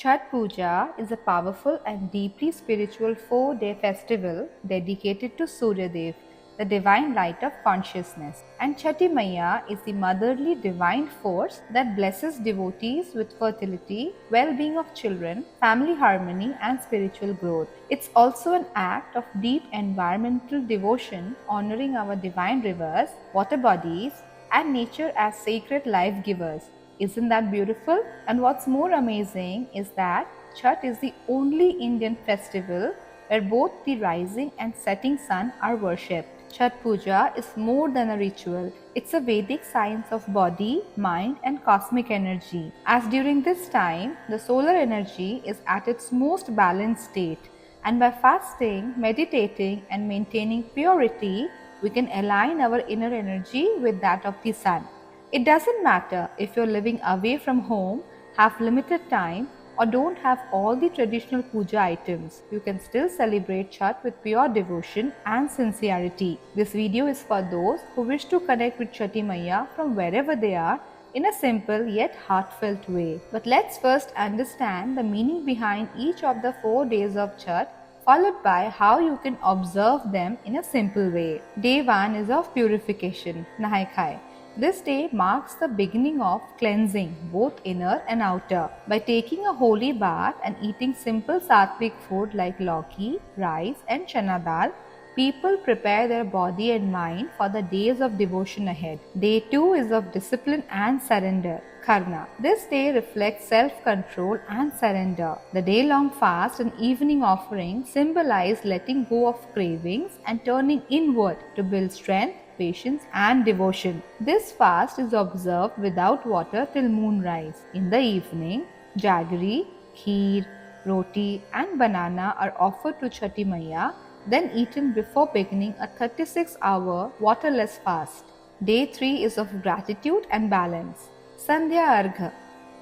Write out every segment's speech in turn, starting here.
Chhat Puja is a powerful and deeply spiritual 4-day festival dedicated to Suryadev, the divine light of consciousness. And Chhati Maiya is the motherly divine force that blesses devotees with fertility, well-being of children, family harmony and spiritual growth. It's also an act of deep environmental devotion, honoring our divine rivers, water bodies, and nature as sacred life givers. Isn't that beautiful? And what's more amazing is that Chhat is the only Indian festival where both the rising and setting sun are worshipped. Chhat Puja is more than a ritual. It's a Vedic science of body, mind and cosmic energy. As during this time, the solar energy is at its most balanced state. And by fasting, meditating and maintaining purity, we can align our inner energy with that of the sun. It doesn't matter if you're living away from home, have limited time, or don't have all the traditional puja items. You can still celebrate Chhat with pure devotion and sincerity. This video is for those who wish to connect with Chhati Maiya from wherever they are in a simple yet heartfelt way. But let's first understand the meaning behind each of the 4 days of Chhat, followed by how you can observe them in a simple way. Day 1 is of purification, Nahai Khai. This day marks the beginning of cleansing, both inner and outer. By taking a holy bath and eating simple sattvic food like lauki, rice and chana dal, people prepare their body and mind for the days of devotion ahead. Day 2 is of discipline and surrender, Karna. This day reflects self-control and surrender. The day-long fast and evening offering symbolize letting go of cravings and turning inward to build strength, patience and devotion. This fast is observed without water till moonrise. In the evening, jaggery, kheer, roti and banana are offered to Chhati Maiya, then eaten before beginning a 36-hour waterless fast. Day 3 is of gratitude and balance. Sandhya Argha.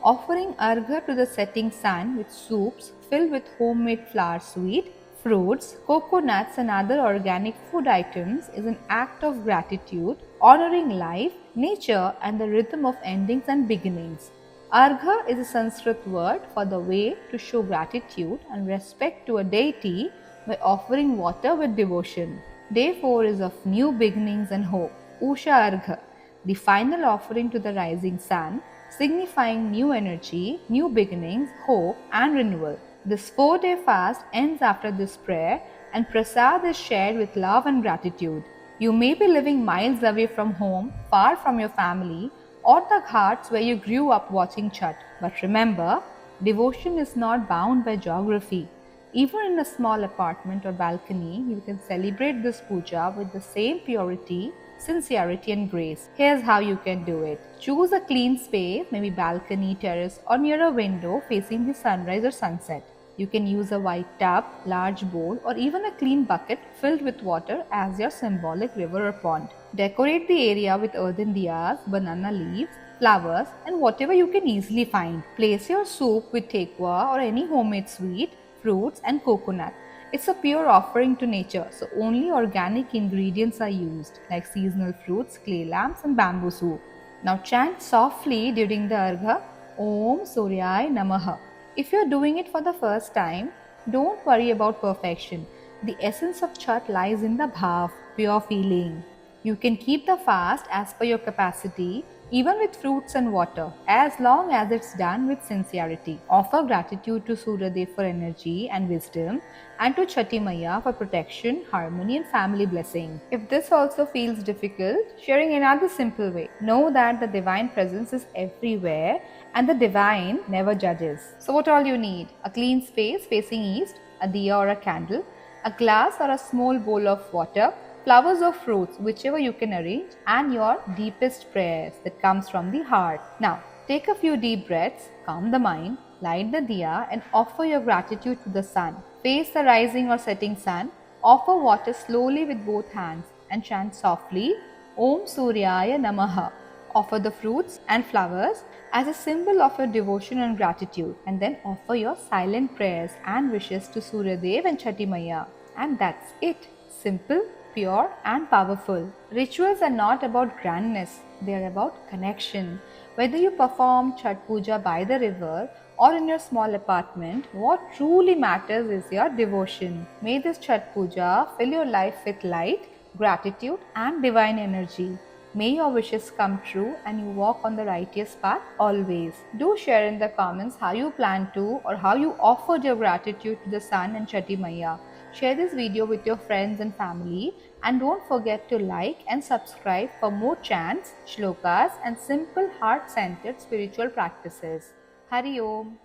Offering argha to the setting sun with soups filled with homemade flour sweet, fruits, coconuts and other organic food items is an act of gratitude, honoring life, nature and the rhythm of endings and beginnings. Argha is a Sanskrit word for the way to show gratitude and respect to a deity by offering water with devotion. Day 4 is of new beginnings and hope. Usha Argha, the final offering to the rising sun, signifying new energy, new beginnings, hope and renewal. This 4-day fast ends after this prayer and prasad is shared with love and gratitude. You may be living miles away from home, far from your family, or the ghats where you grew up watching Chhat. But remember, devotion is not bound by geography. Even in a small apartment or balcony, you can celebrate this puja with the same purity, sincerity and grace. Here's how you can do it. Choose a clean space, maybe balcony, terrace or near a window facing the sunrise or sunset. You can use a white tub, large bowl or even a clean bucket filled with water as your symbolic river or pond. Decorate the area with earthen diyas, banana leaves, flowers and whatever you can easily find. Place your soup with tekwa or any homemade sweet, fruits and coconut. It's a pure offering to nature, so only organic ingredients are used like seasonal fruits, clay lamps and bamboo soup. Now chant softly during the argha, Om Suryaya Namaha. If you're doing it for the first time, don't worry about perfection. The essence of Chhat lies in the bhav, pure feeling. You can keep the fast as per your capacity, even with fruits and water, as long as it's done with sincerity. Offer gratitude to Suryadev for energy and wisdom, and to Chhati Maiya for protection, harmony and family blessing. If this also feels difficult, sharing another simple way. Know that the divine presence is everywhere and the divine never judges. So what all you need? A clean space facing east, a diya or a candle, a glass or a small bowl of water, flowers or fruits, whichever you can arrange, and your deepest prayers that comes from the heart. Now, take a few deep breaths, calm the mind, light the diya and offer your gratitude to the sun. Face the rising or setting sun, offer water slowly with both hands and chant softly, Om Suryaya Namaha. Offer the fruits and flowers as a symbol of your devotion and gratitude, and then offer your silent prayers and wishes to Suryadev and Chhati Maiya. And that's it. Simple, pure and powerful. Rituals are not about grandness, they are about connection. Whether you perform Chhat Puja by the river or in your small apartment, what truly matters is your devotion. May this Chhat Puja fill your life with light, gratitude, and divine energy. May your wishes come true and you walk on the righteous path always. Do share in the comments how you plan to or how you offered your gratitude to the sun and Chatti Maiya. Share this video with your friends and family, and don't forget to like and subscribe for more chants, shlokas, and simple heart centered spiritual practices. Hari Om.